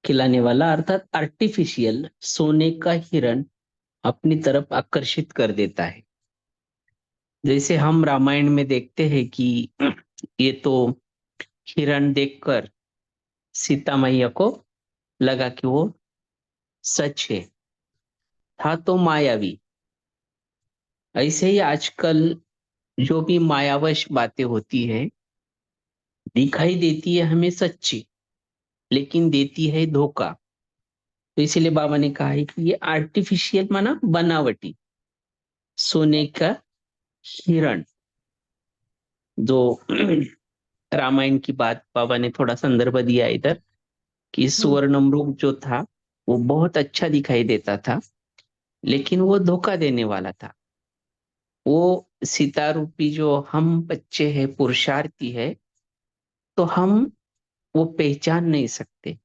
खिलाने वाला अर्थात आर्टिफिशियल सोने का हिरण अपनी तरफ आकर्षित कर देता है। जैसे हम रामायण में देखते हैं कि ये तो हिरण देखकर सीता मैया को लगा कि वो सच है, था तो मायावी। ऐसे ही आजकल जो भी मायावश बातें होती है, दिखाई देती है हमें सच्ची, लेकिन देती है धोखा। तो इसीलिए बाबा ने कहा है कि ये आर्टिफिशियल माना बनावटी सोने का हिरण, जो रामायण की बात बाबा ने थोड़ा संदर्भ दिया इधर कि सुवर्णमृग जो था वो बहुत अच्छा दिखाई देता था, लेकिन वो धोखा देने वाला था। वो सीता रूपी जो हम बच्चे हैं, पुरुषार्थी है, तो हम वो पहचान नहीं सकते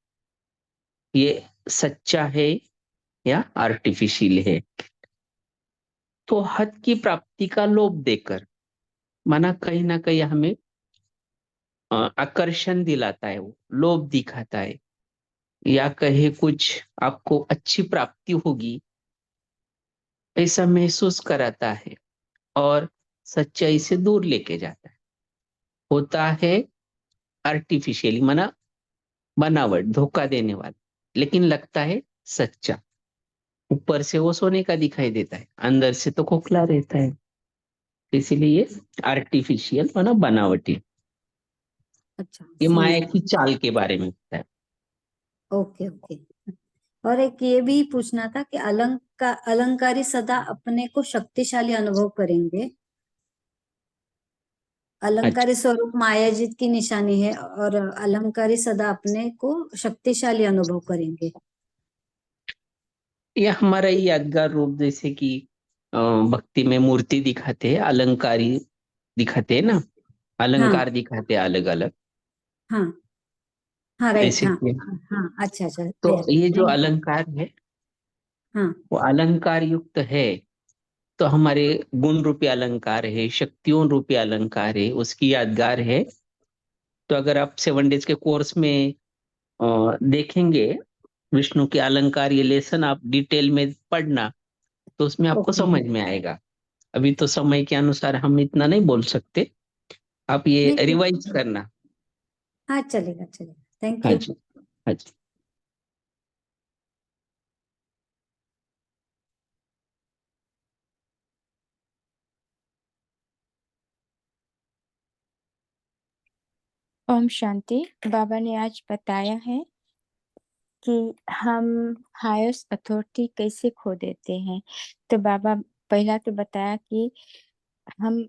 ये सच्चा है या आर्टिफिशियल है। तो हद की प्राप्ति का लोभ देकर माना कहीं ना कहीं हमें आकर्षण दिलाता है, वो लोभ दिखाता है, या कहे कुछ आपको अच्छी प्राप्ति होगी ऐसा महसूस कराता है और सच्चाई से दूर लेके जाता है। होता है आर्टिफिशियली माना बनावट, धोखा देने वाला, लेकिन लगता है सच्चा। ऊपर से वो सोने का दिखाई देता है, अंदर से तो खोखला रहता है। इसीलिए आर्टिफिशियल माना बनावटी। अच्छा, ये समझ माया गई। की चाल के बारे में होता है। Okay okay. और एक ये भी पूछना था कि अलंकारी सदा अपने को शक्तिशाली अनुभव करेंगे। अलंकारी अच्छा, स्वरूप मायाजीत की निशानी है और अलंकारी सदा अपने को शक्तिशाली अनुभव करेंगे। ये हमारा ही यादगार रूप, जैसे कि भक्ति में मूर्ति दिखाते हैं, अलंकारी दिखाते हैं ना, हाँ अलंकार दिखाते हैं अलग अलग। हाँ हाँ, राइट, ऐसे हाँ कि हाँ हाँ, अच्छा अच्छा, तो क्लियर, ये जो थैंक यू। अलंकार है हाँ वो अलंकार युक्त है, तो हमारे गुण रूपी अलंकार है, शक्तियों रूपी अलंकार है, उसकी यादगार है। तो अगर आप 7 डेज के कोर्स में देखेंगे विष्णु के अलंकार, ये लेसन आप डिटेल में पढ़ना, तो उसमें आपको ओके। समझ में आएगा। अभी तो समय के अनुसार हम इतना नहीं बोल सकते, आप ये नहीं ठीक, रिवाइज करना। हाँ चलेगा चलेगा, थैंक हाँ यू। जी, हाँ जी। ओम शांति। बाबा ने आज बताया है कि हम हाईएस्ट अथॉरिटी कैसे खो देते हैं। तो बाबा पहला तो बताया कि हम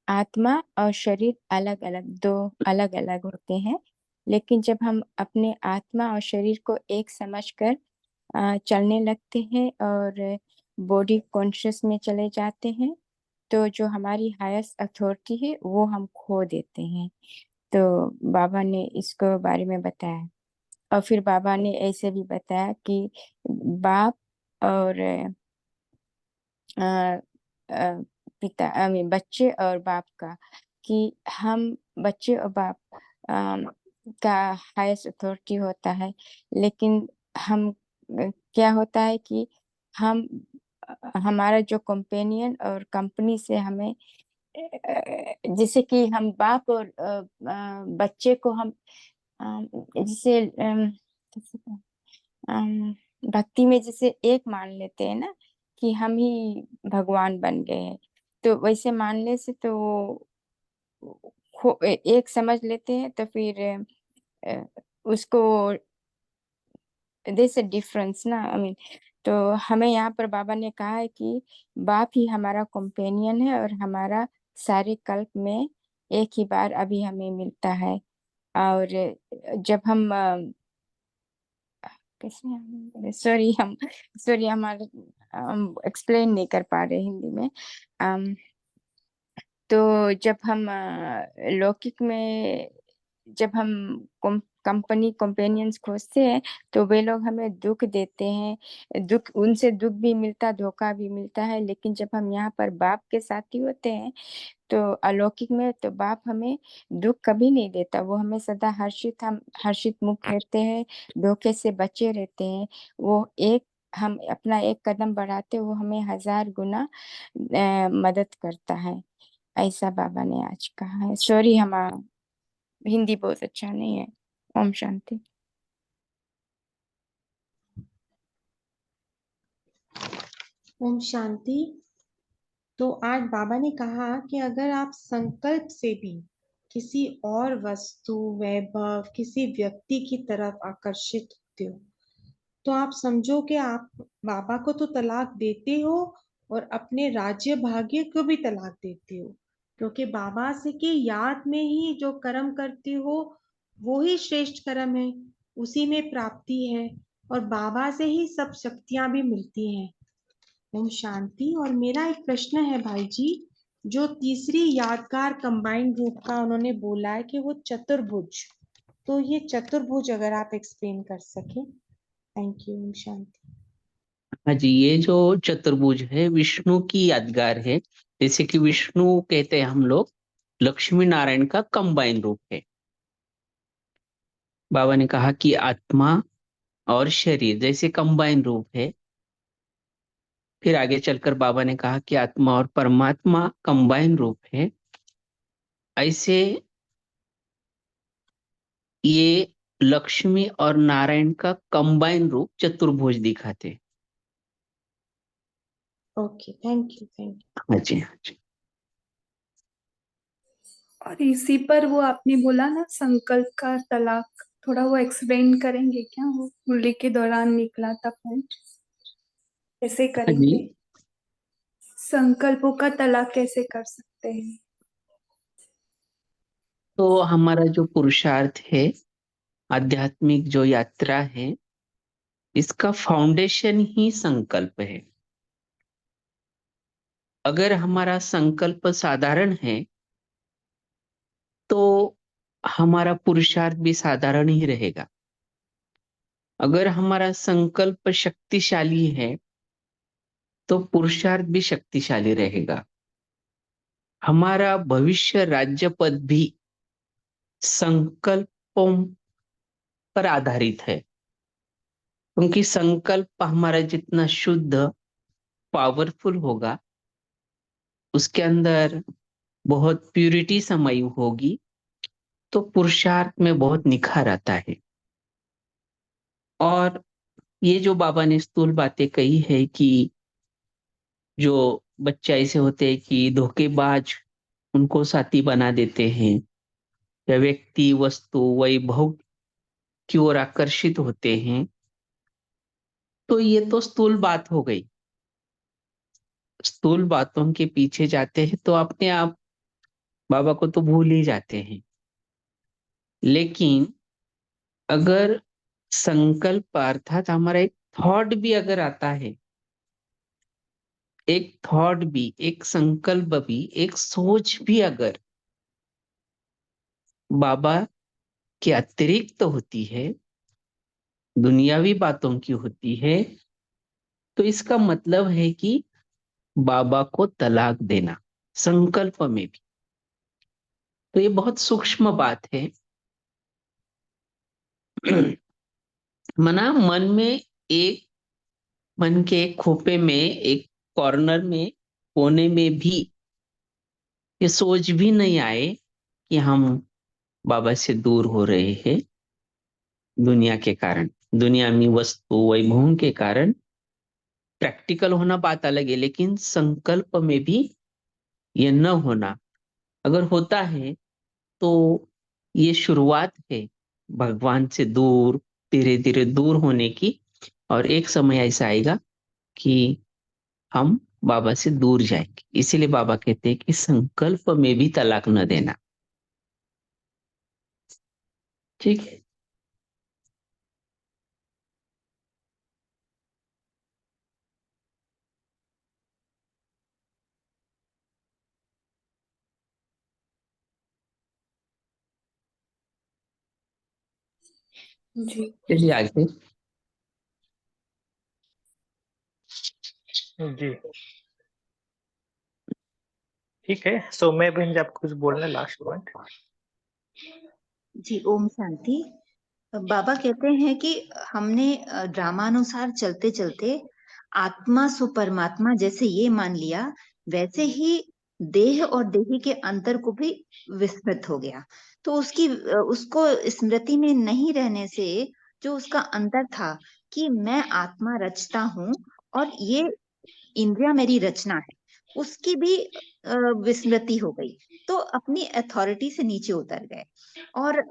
आत्मा और शरीर अलग अलग, दो अलग अलग होते हैं, लेकिन जब हम अपने आत्मा और शरीर को एक समझकर चलने लगते हैं और बॉडी कॉन्शियस में चले जाते हैं, तो जो हमारी हाईएस्ट अथॉरिटी है वो हम खो देते हैं। तो बाबा ने इसको बारे में बताया। और फिर बाबा ने ऐसे भी बताया कि बाप और अ, अ, पिता बच्चे और बाप का, कि हम बच्चे और बाप का हाईएस्ट अथॉरिटी होता है, लेकिन हम क्या होता है कि हम हमारा जो कंपेनियन और कंपनी से हमें जैसे कि हम बाप और बच्चे को हम जैसे अम, भक्ति में जैसे एक मान लेते हैं ना, कि हम ही भगवान बन गए हैं, तो वैसे मानने से तो एक समझ लेते हैं, तो फिर अ, उसको देयर अ डिफरेंस ना, आई मीन। तो हमें यहाँ पर बाबा ने कहा है कि बाप ही हमारा कंपेनियन है और हमारा सारे कल्प में एक ही बार अभी हमें मिलता है। और जब हम कैसे, सॉरी हमारे एक्सप्लेन नहीं कर पा रहे हिंदी में। अम, तो जब हम लौकिक में जब हम कंपनी कंपेनियंस खोजते हैं, तो वे लोग हमें दुख देते हैं, दुख उनसे दुख भी मिलता, धोखा भी मिलता है। लेकिन जब हम यहाँ पर बाप के साथी होते हैं, तो अलौकिक में तो बाप हमें दुख कभी नहीं देता, वो हमें सदा हम हर्षित मुख रहते हैं, धोखे से बचे रहते हैं। वो हम अपना एक कदम बढ़ाते, वो हमें 1000 गुना मदद करता है। ऐसा बाबा ने आज कहा है। सॉरी, हमारा हिंदी बहुत अच्छा नहीं है। ओम शांति। ओम शांति। तो आज बाबा ने कहा कि अगर आप संकल्प से भी किसी और वस्तु, वैभव, किसी व्यक्ति की तरफ आकर्षित होते हो, तो आप समझो कि आप बाबा को तो तलाक देते हो और अपने राज्य भाग्य को भी तलाक देते हो, क्योंकि बाबा से की याद में ही जो कर्म करते हो वो ही श्रेष्ठ कर्म है, उसी में प्राप्ति है, और बाबा से ही सब शक्तियां भी मिलती हैं। ओम शांति। और मेरा एक प्रश्न है भाई जी, जो तीसरी यादगार कंबाइंड रूप का उन्होंने बोला है कि वो चतुर्भुज, तो ये चतुर्भुज अगर आप एक्सप्लेन कर सके। Thank you. ओम शांति। हाँ जी, ये जो चतुर्भुज है विष्णु की यादगार है। जैसे कि विष्णु कहते हैं हम लोग लक्ष्मी नारायण का कंबाइन रूप है। बाबा ने कहा कि आत्मा और शरीर जैसे कंबाइन रूप है। फिर आगे चलकर बाबा ने कहा कि आत्मा और परमात्मा कंबाइन रूप है। ऐसे ये लक्ष्मी और नारायण का कंबाइन रूप चतुर्भुज दिखाते। Okay, thank you. Thank you. हाँ जी, हाँ जी। और इसी पर वो आपने बोला ना संकल्प का तलाक, थोड़ा वो एक्सप्लेन करेंगे क्या? वो मुरली के दौरान निकला था पॉइंट, कैसे हाँ जी, करेंगे? संकल्पों का तलाक कैसे कर सकते हैं? तो हमारा जो पुरुषार्थ है, आध्यात्मिक जो यात्रा है, इसका फाउंडेशन ही संकल्प है। अगर हमारा संकल्प साधारण है तो हमारा पुरुषार्थ भी साधारण ही रहेगा। अगर हमारा संकल्प शक्तिशाली है तो पुरुषार्थ भी शक्तिशाली रहेगा। हमारा भविष्य राज्य पद भी संकल्पों पर आधारित है, क्योंकि संकल्प हमारा जितना शुद्ध, पावरफुल होगा, उसके अंदर बहुत प्यूरिटी समाई होगी, तो पुरुषार्थ में बहुत निखार आता है। और ये जो बाबा ने स्थूल बातें कही है कि जो बच्चे ऐसे होते हैं कि धोखेबाज उनको साथी बना देते हैं, या व्यक्ति, वस्तु, वैभव की ओर आकर्षित होते हैं, तो ये तो स्थूल बात हो गई। स्थूल बातों के पीछे जाते हैं तो अपने आप बाबा को तो भूल ही जाते हैं। लेकिन अगर संकल्प अर्थात हमारा एक थॉट भी अगर आता है, एक थॉट भी, एक संकल्प भी, एक सोच भी अगर बाबा के अतिरिक्त होती है, दुनियावी बातों की होती है, तो इसका मतलब है कि बाबा को तलाक देना संकल्प में भी। तो ये बहुत सूक्ष्म बात है। मना मन में एक, मन के एक खोपे में, एक कॉर्नर में, कोने में भी ये सोच भी नहीं आए कि हम बाबा से दूर हो रहे हैं दुनिया के कारण, दुनिया में वस्तु वैभवों के कारण। प्रैक्टिकल होना बात अलग है, लेकिन संकल्प में भी ये न होना अगर होता है तो ये शुरुआत है भगवान से दूर, धीरे धीरे दूर होने की। और एक समय ऐसा आएगा कि हम बाबा से दूर जाएंगे। इसीलिए बाबा कहते हैं कि संकल्प में भी तलाक न देना। ठीक है। जी। चलिए आगे। जी। ठीक है, सो मैं बहन जी आपको कुछ बोलना है लास्ट पॉइंट। जी ओम शांति। बाबा कहते हैं कि हमने ड्रामानुसार चलते चलते आत्मा सो परमात्मा जैसे ये मान लिया, वैसे ही देह और देही के अंतर को भी विस्मृत हो गया। तो उसको स्मृति में नहीं रहने से जो उसका अंतर था कि मैं आत्मा रचता हूँ और ये इंद्रिया मेरी रचना है, उसकी भी विस्मृति हो गई। तो अपनी अथॉरिटी से नीचे उतर गए और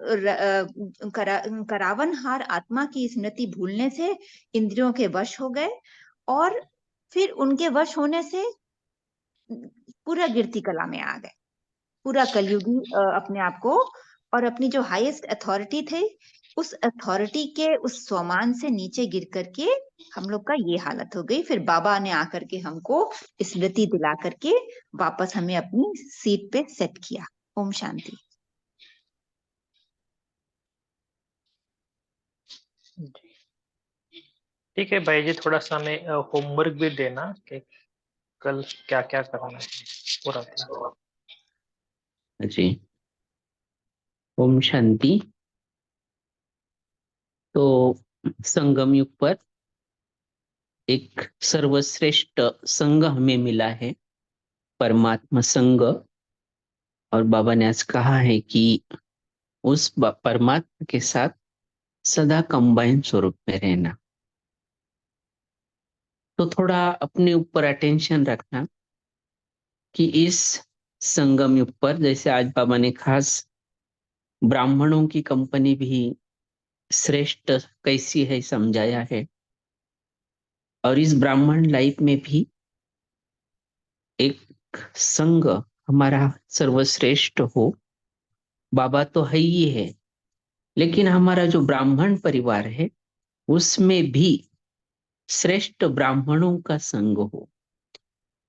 करावनहार आत्मा की स्मृति भूलने से इंद्रियों के वश हो गए और फिर उनके वश होने से पूरा गिरती कला में आ गए, पूरा कलयुगी अपने आप को और अपनी जो हाईएस्ट अथॉरिटी थे उस अथॉरिटी के उस स्वमान से नीचे गिर करके हम लोग का ये हालत हो गई। फिर बाबा ने आकर के हमको स्मृति दिला करके वापस हमें अपनी सीट पे सेट किया। ओम शांति। ठीक है भाई जी, थोड़ा सा हमें होमवर्क भी देना कि कल क्या क्या करना है पूरा दिन। जी ओम शांति। तो संगम युग पर एक सर्वश्रेष्ठ संघ हमें मिला है, परमात्मा संघ। और बाबा ने आज कहा है कि उस परमात्मा के साथ सदा कंबाइन स्वरूप में रहना। तो थोड़ा अपने ऊपर अटेंशन रखना कि इस संगम युग पर, जैसे आज बाबा ने खास ब्राह्मणों की कंपनी भी श्रेष्ठ कैसी है समझाया है, और इस ब्राह्मण लाइफ में भी एक संघ हमारा सर्वश्रेष्ठ हो। बाबा तो है ही है, लेकिन हमारा जो ब्राह्मण परिवार है उसमें भी श्रेष्ठ ब्राह्मणों का संग हो।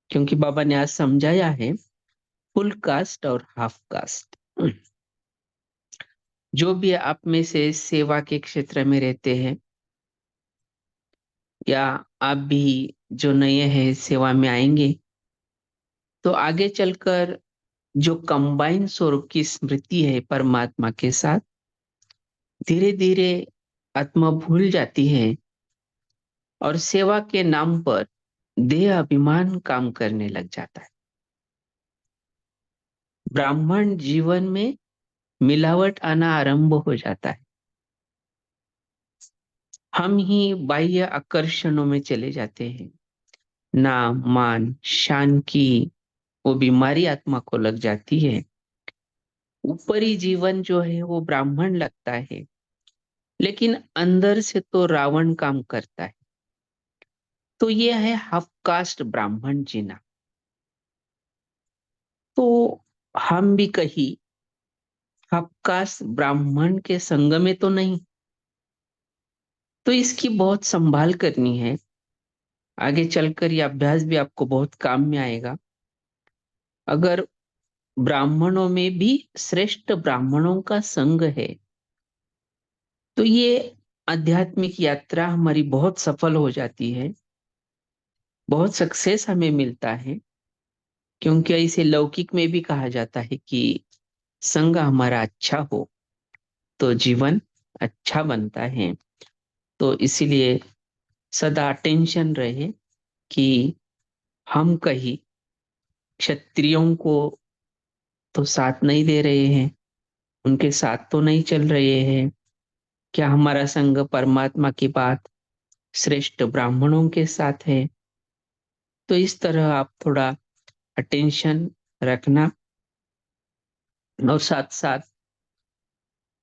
क्योंकि बाबा ने आज समझाया है फुल कास्ट और हाफ कास्ट। जो भी आप में से सेवा के क्षेत्र में रहते हैं या आप भी जो नए हैं सेवा में आएंगे, तो आगे चलकर जो कंबाइन स्वरूप की स्मृति है परमात्मा के साथ, धीरे धीरे आत्मा भूल जाती है और सेवा के नाम पर देह अभिमान काम करने लग जाता है। ब्राह्मण जीवन में मिलावट आना आरंभ हो जाता है। हम ही बाह्य आकर्षणों में चले जाते हैं। नाम मान शान की वो बीमारी आत्मा को लग जाती है। ऊपरी जीवन जो है वो ब्राह्मण लगता है, लेकिन अंदर से तो रावण काम करता है। तो ये है हाफ कास्ट ब्राह्मण जीना। तो हम भी कहीं हाफ कास्ट ब्राह्मण के संग में तो नहीं। तो इसकी बहुत संभाल करनी है। आगे चलकर ये अभ्यास भी आपको बहुत काम में आएगा। अगर ब्राह्मणों में भी श्रेष्ठ ब्राह्मणों का संग है तो ये आध्यात्मिक यात्रा हमारी बहुत सफल हो जाती है, बहुत सक्सेस हमें मिलता है। क्योंकि इसे लौकिक में भी कहा जाता है कि संग हमारा अच्छा हो तो जीवन अच्छा बनता है। तो इसीलिए सदा टेंशन रहे कि हम कहीं क्षत्रियों को तो साथ नहीं दे रहे हैं, उनके साथ तो नहीं चल रहे हैं। क्या हमारा संग परमात्मा की बात श्रेष्ठ ब्राह्मणों के साथ है? तो इस तरह आप थोड़ा अटेंशन रखना और साथ साथ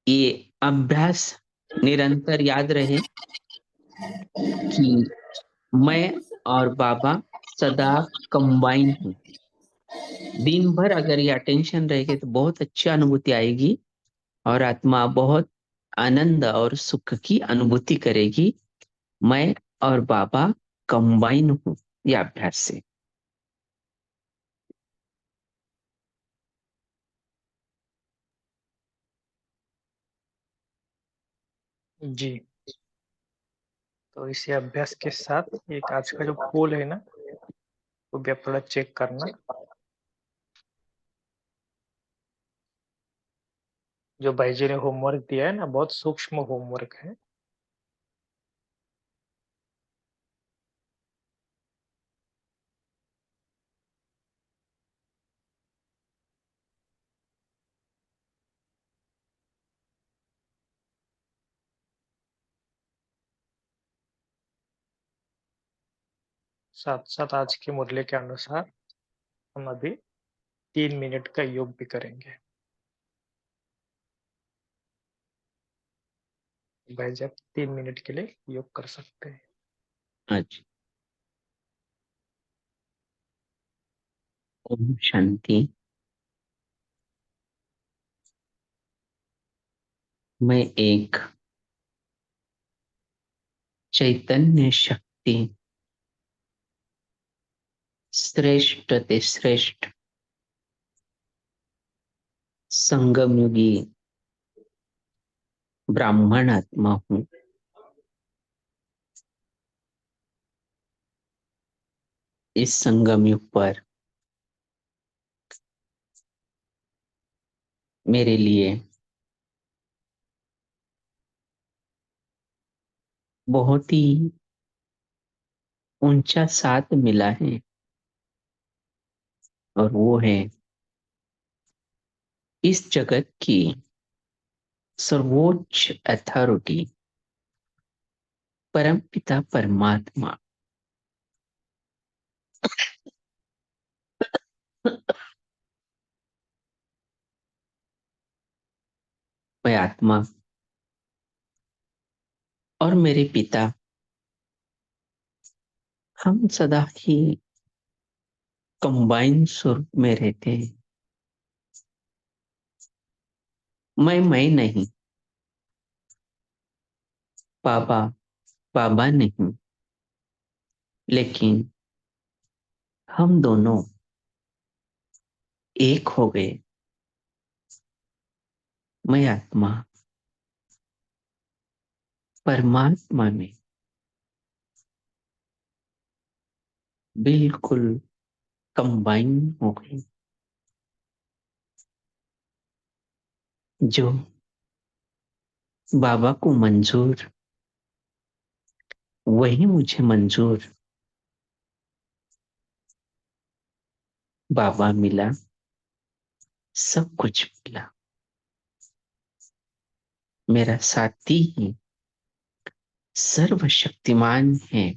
ये अभ्यास निरंतर याद रहे कि मैं और बाबा सदा कंबाइन हूँ। दिन भर अगर ये अटेंशन रहेगी तो बहुत अच्छी अनुभूति आएगी और आत्मा बहुत आनंद और सुख की अनुभूति करेगी। मैं और बाबा कंबाइन हूँ ये अभ्यास से। जी, तो इसी अभ्यास के साथ एक आज का जो पोल है ना वो भी आप थोड़ा चेक करना। जो भाई जी ने होमवर्क दिया है ना, बहुत सूक्ष्म होमवर्क है। साथ साथ आज की मुरली के अनुसार हम अभी 3 मिनट का योग भी करेंगे। भाई जी, आप 3 मिनट के लिए योग कर सकते हैं। अच्छा, ओम शांति। मैं एक चैतन्य शक्ति श्रेष्ठ ते श्रेष्ठ संगम युगी ब्राह्मण आत्मा हूँ। इस संगम युग पर मेरे लिए बहुत ही ऊंचा साथ मिला है, और वो है इस जगत की सर्वोच्च अथॉरिटी परम पिता परमात्मा। मैं आत्मा और मेरे पिता, हम सदा ही कंबाइन स्वरूप में रहते हैं। मैं नहीं, बाबा बाबा नहीं, लेकिन हम दोनों एक हो गए। मैं आत्मा परमात्मा में बिल्कुल कंबाइन हो गई। जो बाबा को मंजूर, वही मुझे मंजूर। बाबा मिला, सब कुछ मिला। मेरा साथी ही सर्वशक्तिमान है,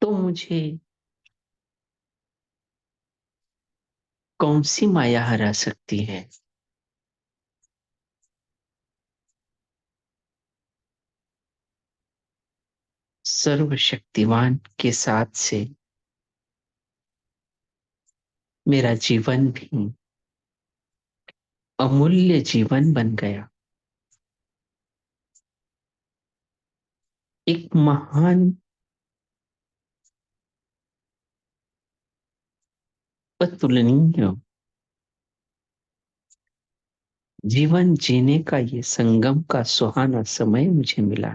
तो मुझे कौन सी माया हरा सकती है। सर्वशक्तिमान के साथ से मेरा जीवन भी अमूल्य जीवन बन गया। एक महान अतुलनीय जीवन जीने का ये संगम का सुहाना समय मुझे मिला,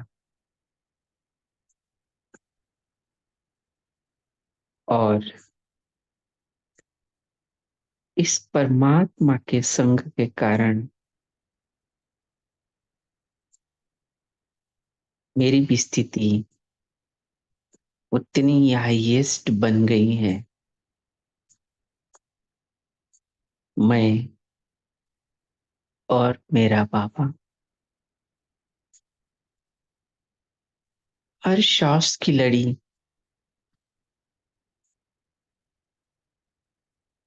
और इस परमात्मा के संग के कारण मेरी भी स्थिति उतनी हाईएस्ट बन गई है। मैं और मेरा बाबा हर श्वास की लड़ी,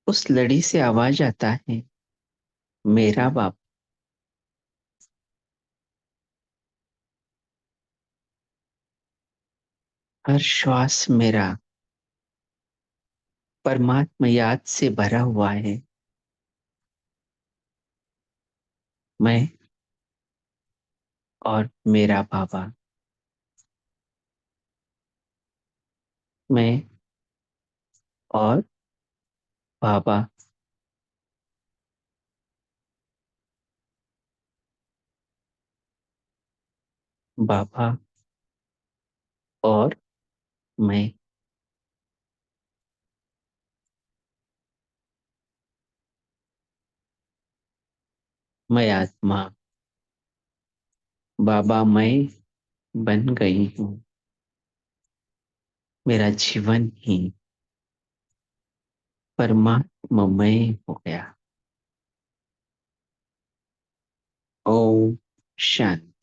उस लड़ी से आवाज आता है, मेरा बाबा। हर श्वास मेरा परमात्मा याद से भरा हुआ है। मैं और मेरा बाबा, मैं और बाबा, बाबा और मैं। मैं आत्मा, बाबा मैं बन गई हूँ, मेरा जीवन ही परमात्ममय हो गया। ओम शांति।